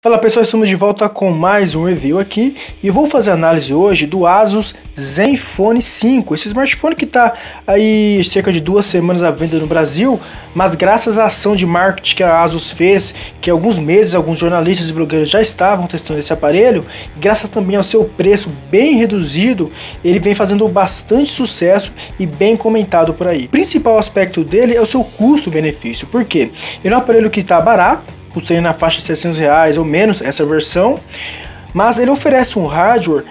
Fala pessoal, estamos de volta com mais um review aqui e vou fazer análise hoje do Asus Zenfone 5, esse smartphone que está aí cerca de 2 semanas à venda no Brasil, mas graças à ação de marketing que a Asus fez, que há alguns meses alguns jornalistas e blogueiros já estavam testando esse aparelho, e graças também ao seu preço bem reduzido, ele vem fazendo bastante sucesso e bem comentado por aí. O principal aspecto dele é o seu custo-benefício, porque ele é um aparelho que está barato, custaria na faixa de R$600 ou menos essa versão, mas ele oferece um hardware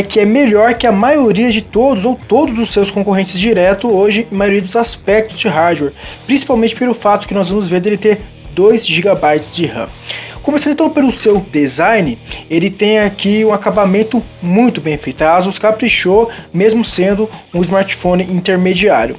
que é melhor que a maioria de todos ou todos os seus concorrentes direto hoje, em maioria dos aspectos de hardware, principalmente pelo fato que nós vamos ver dele ter 2 GB de RAM. Começando então pelo seu design, ele tem aqui um acabamento muito bem feito. A Asus caprichou, mesmo sendo um smartphone intermediário.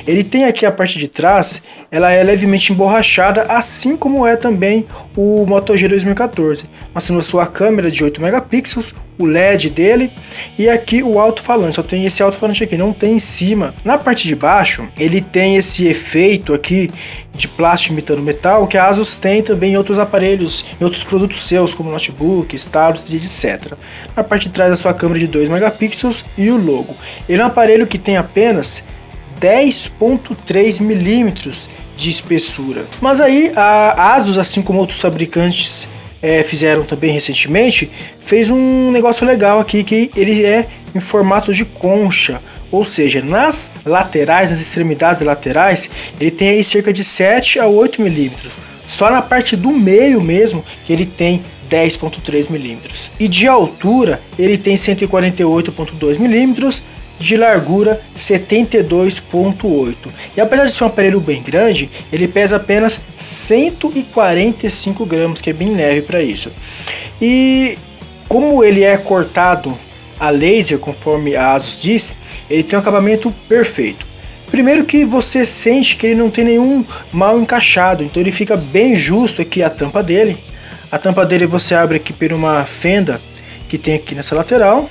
Ele tem aqui a parte de trás, ela é levemente emborrachada, assim como é também o Moto G 2014. Nós temos a sua câmera de 8 megapixels, o LED dele e aqui o alto-falante, só tem esse alto-falante aqui, não tem em cima. Na parte de baixo, ele tem esse efeito aqui de plástico imitando metal, que a Asus tem também em outros aparelhos, em outros produtos seus, como notebooks, tablets e etc. Na parte de trás, a sua câmera de 2 megapixels e o logo. Ele é um aparelho que tem apenas 10.3 milímetros de espessura. Mas aí a Asus, assim como outros fabricantes fizeram também recentemente, fez um negócio legal aqui, que ele é em formato de concha, ou seja, nas laterais, nas extremidades laterais, ele tem aí cerca de 7 a 8 milímetros. Só na parte do meio mesmo que ele tem 10.3 milímetros. E de altura ele tem 148.2 milímetros, de largura 72.8. E apesar de ser um aparelho bem grande, ele pesa apenas 145 gramas, que é bem leve para isso. E como ele é cortado a laser, conforme a Asus diz, ele tem um acabamento perfeito. Primeiro que você sente que ele não tem nenhum mal encaixado, então ele fica bem justo aqui a tampa dele. A tampa dele você abre aqui por uma fenda que tem aqui nessa lateral.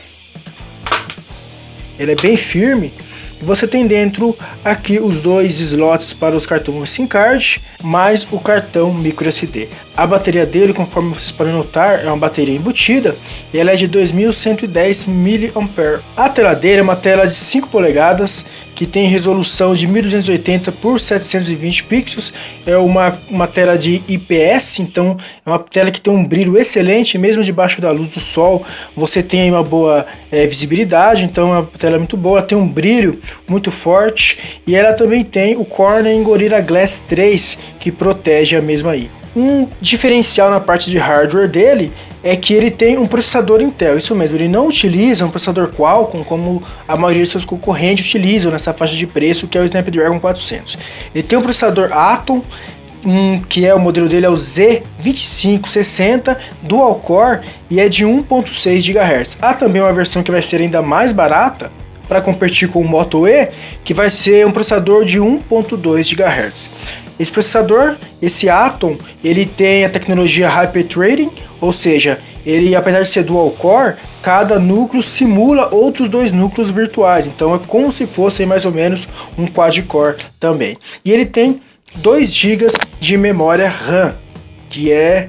Ele é bem firme e você tem dentro aqui os 2 slots para os cartões SIM card, mais o cartão micro SD. A bateria dele, conforme vocês podem notar, é uma bateria embutida e ela é de 2110 mAh. A tela dele é uma tela de 5 polegadas que tem resolução de 1280 por 720 pixels, é uma tela de IPS, então é uma tela que tem um brilho excelente, mesmo debaixo da luz do sol, você tem aí uma boa visibilidade, então é uma tela muito boa, ela tem um brilho muito forte e ela também tem o Corning Gorilla Glass 3 que protege a mesma aí. Um diferencial na parte de hardware dele é que ele tem um processador Intel, isso mesmo, ele não utiliza um processador Qualcomm como a maioria dos seus concorrentes utilizam nessa faixa de preço, que é o Snapdragon 400. Ele tem um processador Atom, que é o modelo dele é o Z2560 Dual Core e é de 1.6 GHz. Há também uma versão que vai ser ainda mais barata para competir com o Moto E, que vai ser um processador de 1.2 GHz. Esse processador, esse Atom, ele tem a tecnologia Hyper Threading, ou seja, ele, apesar de ser dual core, cada núcleo simula outros 2 núcleos virtuais, então é como se fosse mais ou menos um quad core também. E ele tem 2 GB de memória RAM, que é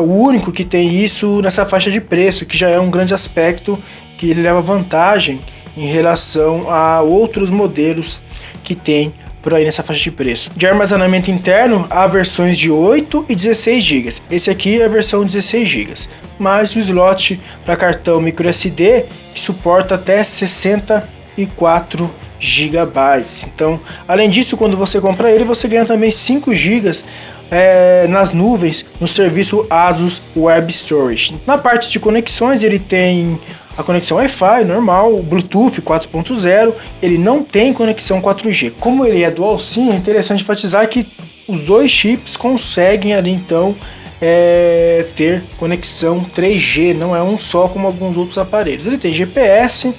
o único que tem isso nessa faixa de preço, que já é um grande aspecto que ele leva vantagem em relação a outros modelos que tem por aí nessa faixa de preço. De armazenamento interno, há versões de 8 e 16 GB. Esse aqui é a versão 16 GB. Mais o slot para cartão micro SD, que suporta até 64 GB. Então, além disso, quando você compra ele, você ganha também 5 GB nas nuvens no serviço Asus Web Storage. Na parte de conexões, ele tem a conexão Wi-Fi normal, Bluetooth 4.0, ele não tem conexão 4G. Como ele é dual SIM, é interessante enfatizar que os 2 chips conseguem ali então ter conexão 3G, não é um só como alguns outros aparelhos. Ele tem GPS,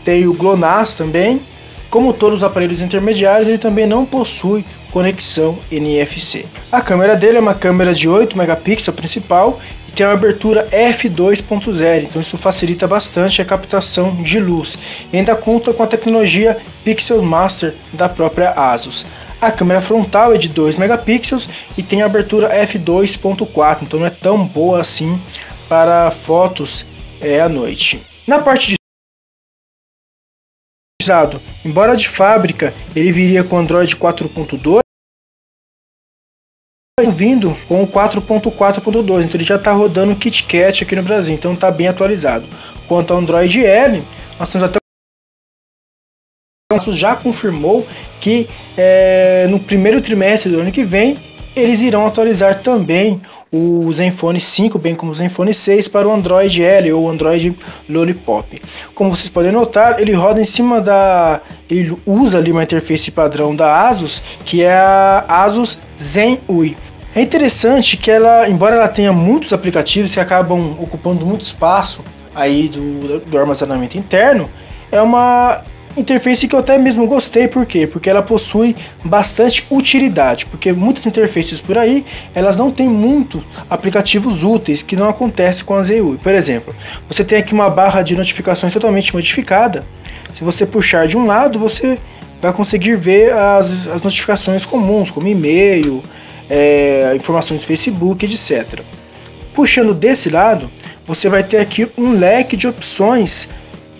tem o GLONASS também. Como todos os aparelhos intermediários, ele também não possui conexão NFC. A câmera dele é uma câmera de 8 megapixels principal e tem uma abertura f2.0, então isso facilita bastante a captação de luz. E ainda conta com a tecnologia Pixel Master da própria Asus. A câmera frontal é de 2 megapixels e tem abertura f2.4, então não é tão boa assim para fotos à noite. Na parte de embora de fábrica ele viria com Android 4.2, vindo com o 4.4.2, então ele já está rodando o KitKat aqui no Brasil, então está bem atualizado. Quanto ao Android L, nós temos até já confirmou que no primeiro trimestre do ano que vem eles irão atualizar também o Zenfone 5, bem como o Zenfone 6 para o Android L ou Android Lollipop. Como vocês podem notar, ele roda em cima ele usa ali uma interface padrão da ASUS, que é a ASUS ZenUI. É interessante que embora ela tenha muitos aplicativos que acabam ocupando muito espaço aí do armazenamento interno, é uma interface que eu até mesmo gostei. Por quê? Porque ela possui bastante utilidade, porque muitas interfaces por aí, elas não têm muito aplicativos úteis, que não acontece com a ZenUI. Por exemplo, você tem aqui uma barra de notificações totalmente modificada. Se você puxar de um lado, você vai conseguir ver as notificações comuns, como e-mail, informações do Facebook, etc. Puxando desse lado, você vai ter aqui um leque de opções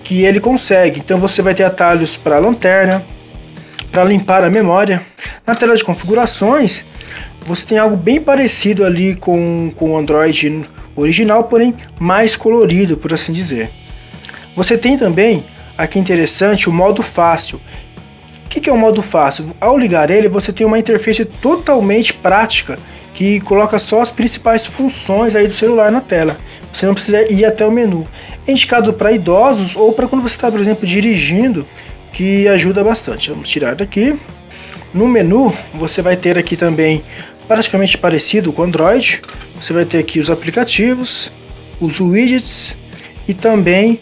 que ele consegue. Então você vai ter atalhos para lanterna, para limpar a memória. Na tela de configurações, você tem algo bem parecido ali com o Android original, porém mais colorido, por assim dizer. Você tem também, aqui interessante, o modo fácil. O que é o modo fácil? Ao ligar ele, você tem uma interface totalmente prática, que coloca só as principais funções aí do celular na tela. Você não precisa ir até o menu. É indicado para idosos ou para quando você está, por exemplo, dirigindo, que ajuda bastante. Vamos tirar daqui. No menu, você vai ter aqui também, praticamente parecido com o Android, você vai ter aqui os aplicativos, os widgets e também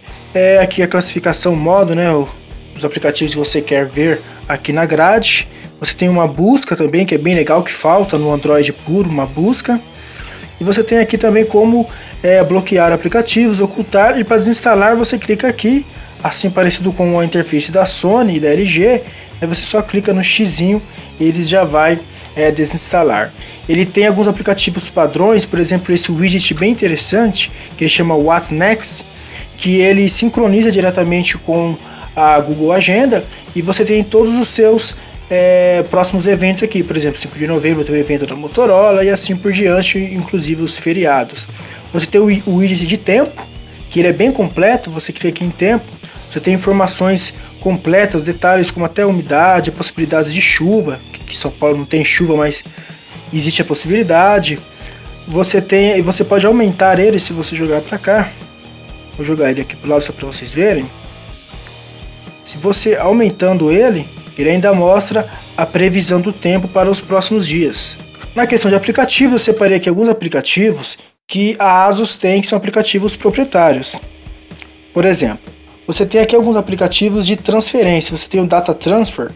aqui a classificação modo, né, os aplicativos que você quer ver aqui na grade. Você tem uma busca também, que é bem legal, que falta no Android puro, uma busca. E você tem aqui também como bloquear aplicativos, ocultar, e para desinstalar você clica aqui, assim parecido com a interface da Sony e da LG, aí você só clica no xizinho e ele já vai desinstalar. Ele tem alguns aplicativos padrões, por exemplo esse widget bem interessante, que ele chama What's Next, que ele sincroniza diretamente com a Google Agenda, e você tem todos os seus próximos eventos aqui. Por exemplo, 5 de novembro tem o evento da Motorola e assim por diante, inclusive os feriados. Você tem o widget de tempo, que ele é bem completo. Você clica aqui em tempo, você tem informações completas, detalhes como até a umidade, possibilidades de chuva, que São Paulo não tem chuva, mas existe a possibilidade. Você pode aumentar ele se você jogar para cá. Vou jogar ele aqui pro lado só para vocês verem. Se você aumentando ele ainda mostra a previsão do tempo para os próximos dias. Na questão de aplicativos, eu separei aqui alguns aplicativos que a ASUS tem, que são aplicativos proprietários. Por exemplo, você tem aqui alguns aplicativos de transferência. Você tem o Data Transfer,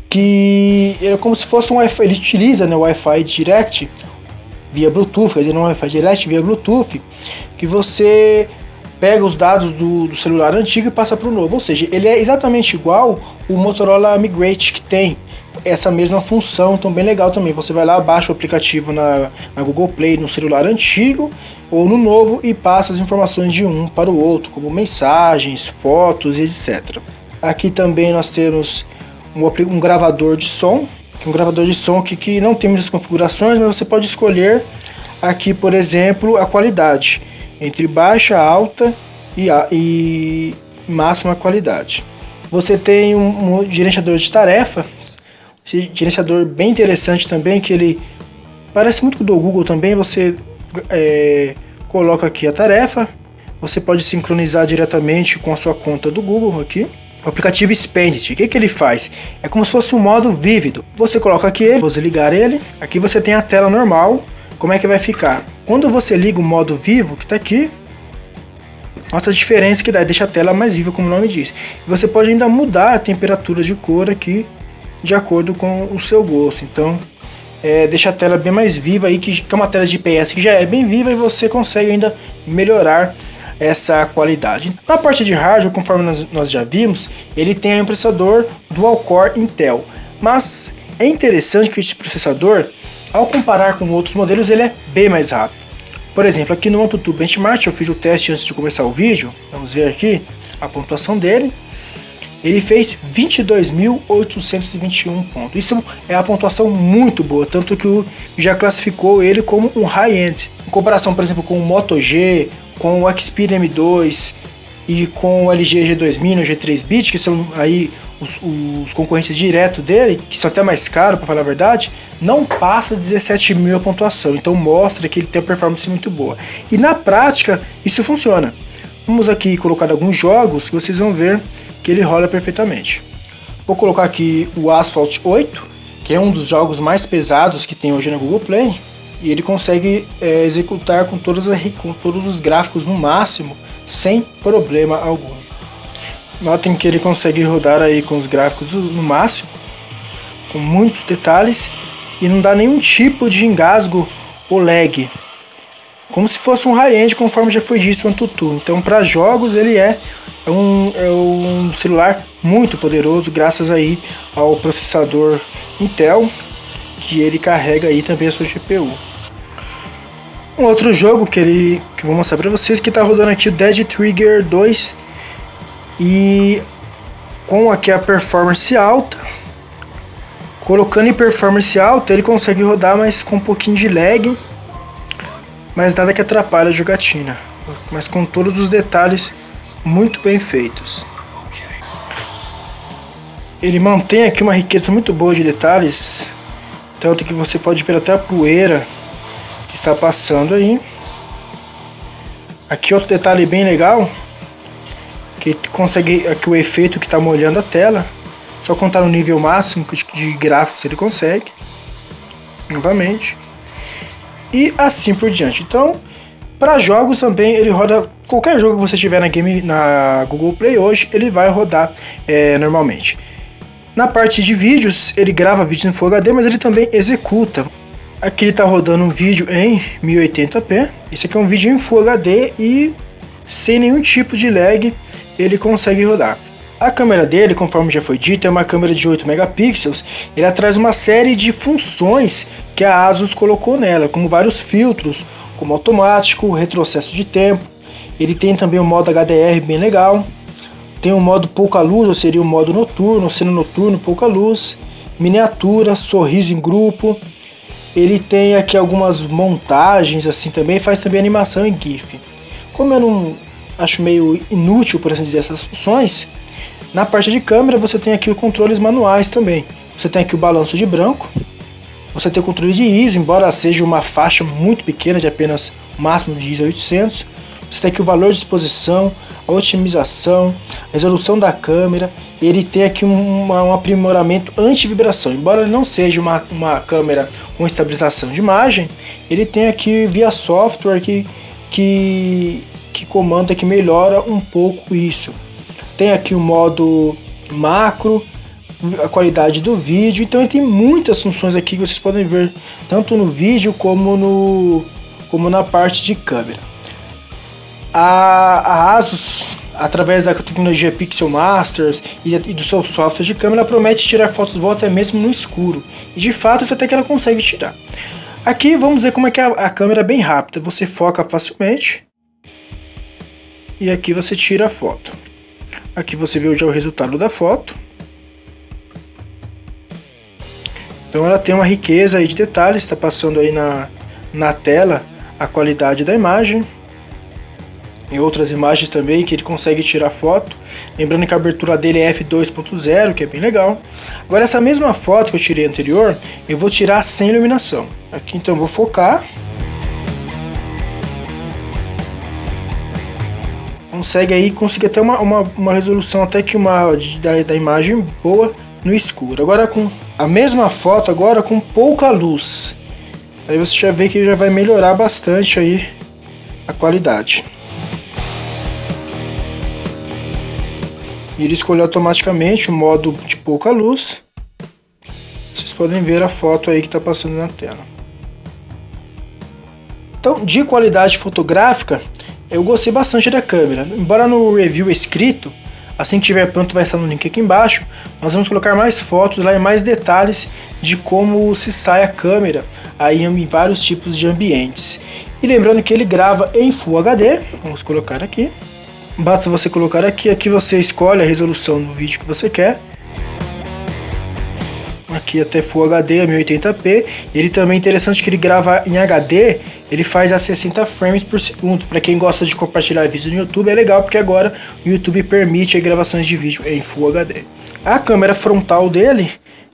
que é como se fosse um Wi-Fi. Ele utiliza, né, o Wi-Fi Direct via Bluetooth, quer dizer, não Wi-Fi Direct via Bluetooth, que você pega os dados do celular antigo e passa para o novo. Ou seja, ele é exatamente igual o Motorola Migrate, que tem essa mesma função, então bem legal também. Você vai lá, baixa o aplicativo na Google Play no celular antigo ou no novo e passa as informações de um para o outro, como mensagens, fotos e etc. Aqui também nós temos um gravador de som, que não tem muitas configurações, mas você pode escolher aqui, por exemplo, a qualidade entre baixa, alta e máxima qualidade. Você tem um gerenciador de tarefa, esse gerenciador bem interessante também, que ele parece muito com o do Google também. Você coloca aqui a tarefa, você pode sincronizar diretamente com a sua conta do Google aqui. O aplicativo Spendit, o que ele faz? É como se fosse um modo vívido. Você coloca aqui vou ligar ele, aqui você tem a tela normal. Como é que vai ficar? Quando você liga o modo vivo, que está aqui, nossa, a diferença que dá, deixa a tela mais viva, como o nome diz. Você pode ainda mudar a temperatura de cor aqui, de acordo com o seu gosto. Então, deixa a tela bem mais viva, aí, que é uma tela de IPS que já é bem viva, e você consegue ainda melhorar essa qualidade. Na parte de hardware, conforme nós já vimos, ele tem um processador dual core Intel, mas É interessante que esse processador, ao comparar com outros modelos, ele é bem mais rápido. Por exemplo, aqui no AnTuTu Benchmark, eu fiz o teste antes de começar o vídeo. Vamos ver aqui a pontuação dele. Ele fez 22.821 pontos. Isso é uma pontuação muito boa, tanto que o já classificou ele como um high-end. Em comparação, por exemplo, com o Moto G, com o Xperia M2 e com o LG G2000 ou G3 Bit, que são aí os concorrentes diretos dele, que são até mais caros, para falar a verdade, não passa 17.000 a pontuação. Então mostra que ele tem uma performance muito boa. E na prática, isso funciona. Vamos aqui colocar alguns jogos que vocês vão ver que ele rola perfeitamente. Vou colocar aqui o Asphalt 8, que é um dos jogos mais pesados que tem hoje na Google Play, e ele consegue executar com todos os gráficos no máximo, sem problema algum. Notem que ele consegue rodar aí com os gráficos no máximo, com muitos detalhes, e não dá nenhum tipo de engasgo ou lag, como se fosse um high-end, conforme já foi dito no AnTuTu. Então, para jogos, ele é um celular muito poderoso, graças aí ao processador Intel, que ele carrega aí também a sua GPU. Um outro jogo que eu vou mostrar para vocês, que está rodando aqui o Dead Trigger 2, e com aqui a performance alta. Colocando em performance alta, ele consegue rodar, mas com um pouquinho de lag, mas nada que atrapalhe a jogatina, mas com todos os detalhes muito bem feitos. Ele mantém aqui uma riqueza muito boa de detalhes, tanto que você pode ver até a poeira que está passando aí. Aqui outro detalhe bem legal, que consegue aqui o efeito que está molhando a tela, só quando está no nível máximo de gráficos ele consegue, novamente, e assim por diante. Então, para jogos também ele roda qualquer jogo que você tiver na Google Play hoje, ele vai rodar normalmente. Na parte de vídeos, ele grava vídeos em Full HD, mas ele também executa. Aqui ele está rodando um vídeo em 1080p. Esse aqui é um vídeo em Full HD e sem nenhum tipo de lag ele consegue rodar. A câmera dele, conforme já foi dito, é uma câmera de 8 megapixels. Ele traz uma série de funções que a ASUS colocou nela, como vários filtros, como automático, retrocesso de tempo. Ele tem também o modo HDR bem legal. Tem o modo pouca luz, ou seria o modo noturno, cena noturno, pouca luz. Miniatura, sorriso em grupo. Ele tem aqui algumas montagens assim também, faz também animação em GIF. Como eu não acho meio inútil, por assim dizer, essas funções, na parte de câmera você tem aqui os controles manuais também. Você tem aqui o balanço de branco, você tem o controle de ISO, embora seja uma faixa muito pequena, de apenas máximo de ISO 800. Você tem aqui o valor de exposição, a otimização, a resolução da câmera. Ele tem aqui um aprimoramento anti-vibração. Embora ele não seja uma câmera com estabilização de imagem, ele tem aqui via software que comanda, que melhora um pouco isso. Tem aqui o modo macro, a qualidade do vídeo. Então ele tem muitas funções aqui que vocês podem ver, tanto no vídeo como na parte de câmera. A ASUS, através da tecnologia Pixel Masters e do seu software de câmera, promete tirar fotos boas até mesmo no escuro. E de fato isso até que ela consegue tirar. Aqui vamos ver como é que a câmera é bem rápida. Você foca facilmente e aqui você tira a foto. Aqui você vê já o resultado da foto. Então ela tem uma riqueza aí de detalhes, está passando aí na tela a qualidade da imagem. E outras imagens também que ele consegue tirar foto. Lembrando que a abertura dele é f2.0, que é bem legal. Agora essa mesma foto que eu tirei anterior, eu vou tirar sem iluminação. Aqui então eu vou focar. Consegue até uma resolução até que da imagem boa no escuro. Agora com a mesma foto, agora com pouca luz. Aí você já vê que já vai melhorar bastante aí a qualidade. Ele escolheu automaticamente o modo de pouca luz. Vocês podem ver a foto aí que está passando na tela. Então, de qualidade fotográfica, eu gostei bastante da câmera. Embora no review escrito, Assim que estiver pronto vai estar no link aqui embaixo. Nós vamos colocar mais fotos lá e mais detalhes de como se sai a câmera aí em vários tipos de ambientes. E lembrando que ele grava em Full HD, vamos colocar aqui. Basta você colocar aqui você escolhe a resolução do vídeo que você quer. Aqui até Full HD, 1080p. Ele também é interessante que ele grava em HD, ele faz a 60 frames por segundo. Para quem gosta de compartilhar vídeos no YouTube é legal, porque agora o YouTube permite gravações de vídeo em Full HD. A câmera frontal dele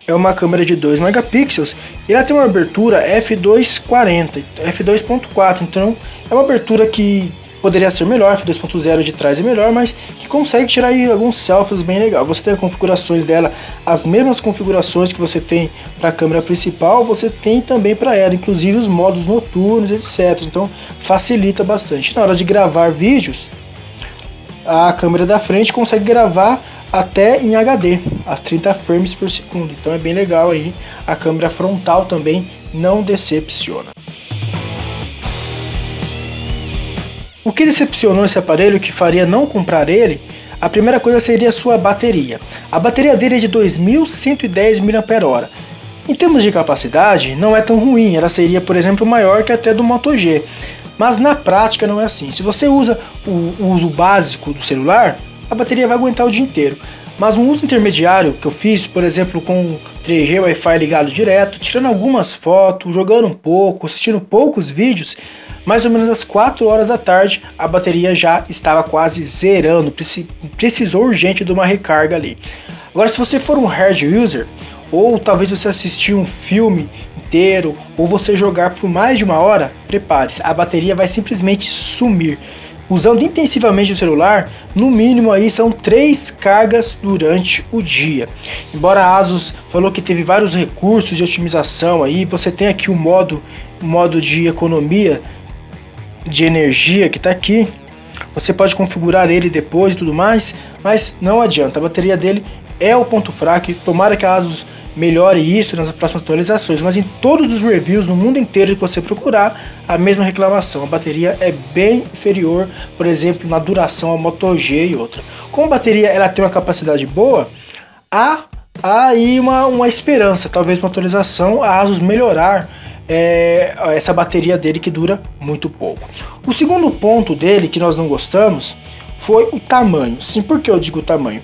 é uma câmera de 2 megapixels. Ela tem uma abertura f2.40, f2.4, então é uma abertura que poderia ser melhor, f2.0 de trás é melhor, mas que consegue tirar aí alguns selfies bem legal. Você tem as configurações dela, as mesmas configurações que você tem para a câmera principal, você tem também para ela, inclusive os modos noturnos, etc. Então facilita bastante. Na hora de gravar vídeos, a câmera da frente consegue gravar até em HD, as 30 frames por segundo. Então é bem legal aí. A câmera frontal também não decepciona. O que decepcionou nesse aparelho, que faria não comprar ele, a primeira coisa seria a sua bateria. A bateria dele é de 2110 mAh. Em termos de capacidade, não é tão ruim, ela seria, por exemplo, maior que até do Moto G. Mas na prática não é assim. Se você usa o uso básico do celular, a bateria vai aguentar o dia inteiro. Mas um uso intermediário que eu fiz, por exemplo, com 3G Wi-Fi ligado direto, tirando algumas fotos, jogando um pouco, assistindo poucos vídeos, mais ou menos às 4 horas da tarde, a bateria já estava quase zerando, precisou urgente de uma recarga ali. Agora, se você for um hard user, ou talvez você assistir um filme inteiro, ou você jogar por mais de uma hora, prepare-se, a bateria vai simplesmente sumir. Usando intensivamente o celular, no mínimo aí são 3 cargas durante o dia. Embora a ASUS falou que teve vários recursos de otimização aí, você tem aqui o modo de economia de energia que está aqui. Você pode configurar ele depois e tudo mais, mas não adianta, a bateria dele é o ponto fraco. Tomara que a ASUS melhore isso nas próximas atualizações, mas em todos os reviews no mundo inteiro que você procurar, a mesma reclamação, a bateria é bem inferior, por exemplo, na duração a Moto G e outra. Como a bateria ela tem uma capacidade boa, há aí uma esperança, talvez uma atualização, a ASUS melhorar essa bateria dele que dura muito pouco. O segundo ponto dele que nós não gostamos foi o tamanho. Sim, por que eu digo o tamanho?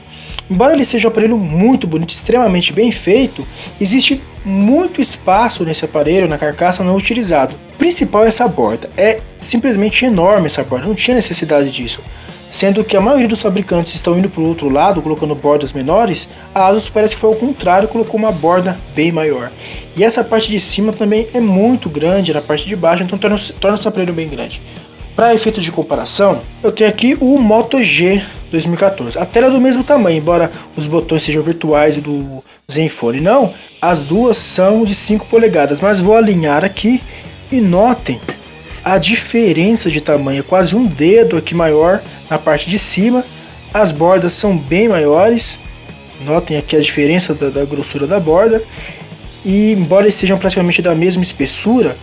Embora ele seja um aparelho muito bonito, extremamente bem feito, existe muito espaço nesse aparelho, na carcaça, não utilizado. O principal é essa borda, é simplesmente enorme essa borda, não tinha necessidade disso. Sendo que a maioria dos fabricantes estão indo para o outro lado, colocando bordas menores, a ASUS parece que foi ao contrário, colocou uma borda bem maior. E essa parte de cima também é muito grande na parte de baixo, então torna esse aparelho bem grande. Para efeito de comparação, eu tenho aqui o Moto G 2014. A tela é do mesmo tamanho, embora os botões sejam virtuais do Zenfone não, as duas são de 5 polegadas, mas vou alinhar aqui e notem a diferença de tamanho, é quase um dedo aqui maior na parte de cima, as bordas são bem maiores, notem aqui a diferença da grossura da borda, e embora eles sejam praticamente da mesma espessura,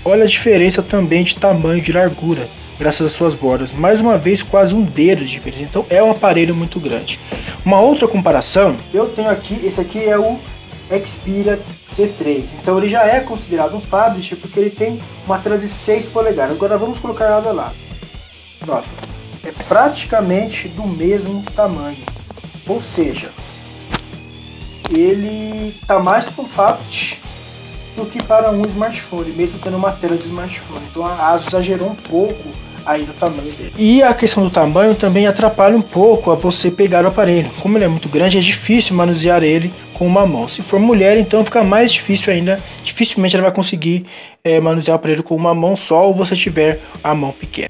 olha a diferença também de tamanho, de largura, graças às suas bordas, mais uma vez quase um dedo de diferença, então é um aparelho muito grande. Uma outra comparação, eu tenho aqui, esse aqui é o Xperia T3, então ele já é considerado um Fabrit porque ele tem uma tela de 6 polegadas. Agora vamos colocar lado a lado. Nota, é praticamente do mesmo tamanho, ou seja, ele está mais para um Fabrit do que para um smartphone, mesmo tendo uma tela de smartphone. Então a ASUS exagerou um pouco aí do tamanho dele. E a questão do tamanho também atrapalha um pouco a você pegar o aparelho. Como ele é muito grande, é difícil manusear ele com uma mão. Se for mulher, então fica mais difícil ainda. Dificilmente ela vai conseguir manusear o aparelho com uma mão só, ou você tiver a mão pequena.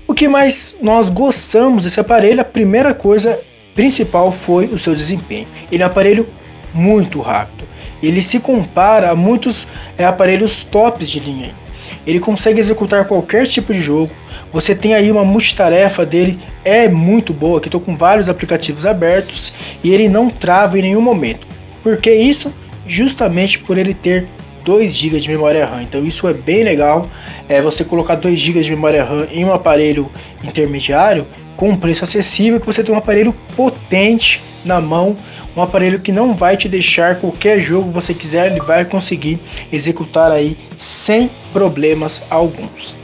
O que mais nós gostamos desse aparelho, a primeira coisa principal foi o seu desempenho. Ele é um aparelho muito rápido. Ele se compara a muitos aparelhos tops de linha. Ele consegue executar qualquer tipo de jogo. Você tem aí uma multitarefa dele, é muito boa. Aqui estou com vários aplicativos abertos e ele não trava em nenhum momento. Por que isso? Justamente por ele ter 2 GB de memória RAM. Então isso é bem legal. Você colocar 2 GB de memória RAM em um aparelho intermediário com um preço acessível, que você tem um aparelho potente na mão, um aparelho que não vai te deixar qualquer jogo que você quiser, ele vai conseguir executar aí sem problemas alguns.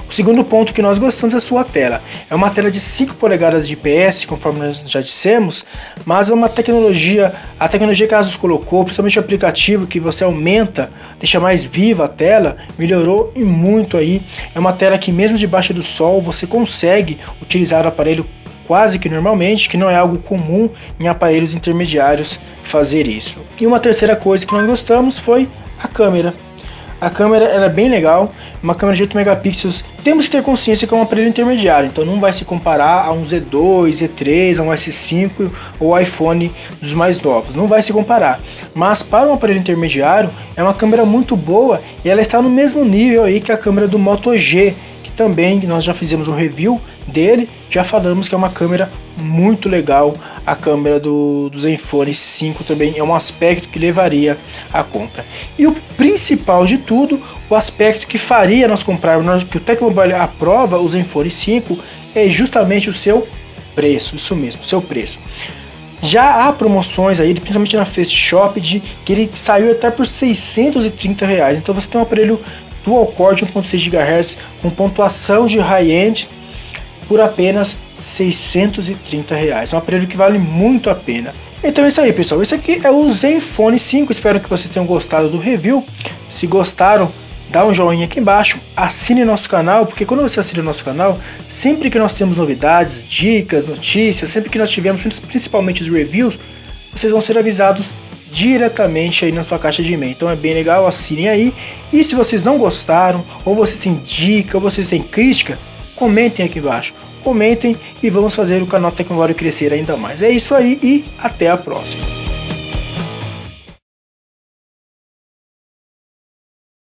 O segundo ponto que nós gostamos é a sua tela. É uma tela de 5 polegadas de IPS, conforme nós já dissemos, mas é uma tecnologia, a tecnologia que a Asus colocou, principalmente o aplicativo que você aumenta, deixa mais viva a tela, melhorou e muito aí. É uma tela que mesmo debaixo do sol você consegue utilizar o aparelho quase que normalmente, que não é algo comum em aparelhos intermediários fazer isso. E uma terceira coisa que nós gostamos foi a câmera. A câmera ela é bem legal, uma câmera de 8 megapixels. Temos que ter consciência que é um aparelho intermediário, então não vai se comparar a um Z2, Z3, a um S5 ou iPhone dos mais novos, não vai se comparar. Mas para um aparelho intermediário é uma câmera muito boa e ela está no mesmo nível aí que a câmera do Moto G, que também nós já fizemos um review dele, já falamos que é uma câmera muito legal. A câmera do Zenfone 5 também é um aspecto que levaria à compra. E o principal de tudo, o aspecto que faria nós comprarmos, que o Tecmobile aprova o Zenfone 5, é justamente o seu preço, isso mesmo, o seu preço. Já há promoções aí, principalmente na Fast Shop, de que ele saiu até por R$630. Então você tem um aparelho dual core de 1.6 GHz com pontuação de high-end por apenas R$630. É um aparelho que vale muito a pena. Então é isso aí, pessoal. Esse aqui é o Zenfone 5. Espero que vocês tenham gostado do review. Se gostaram, dá um joinha aqui embaixo. Assine nosso canal, porque quando você assina nosso canal, sempre que nós temos novidades, dicas, notícias, sempre que nós tivermos, principalmente os reviews, vocês vão ser avisados diretamente aí na sua caixa de e-mail. Então é bem legal, assinem aí. E se vocês não gostaram, ou vocês têm dica, ou vocês têm crítica, comentem aqui embaixo. Comentem e vamos fazer o canal Tecmobile crescer ainda mais. É isso aí e até a próxima.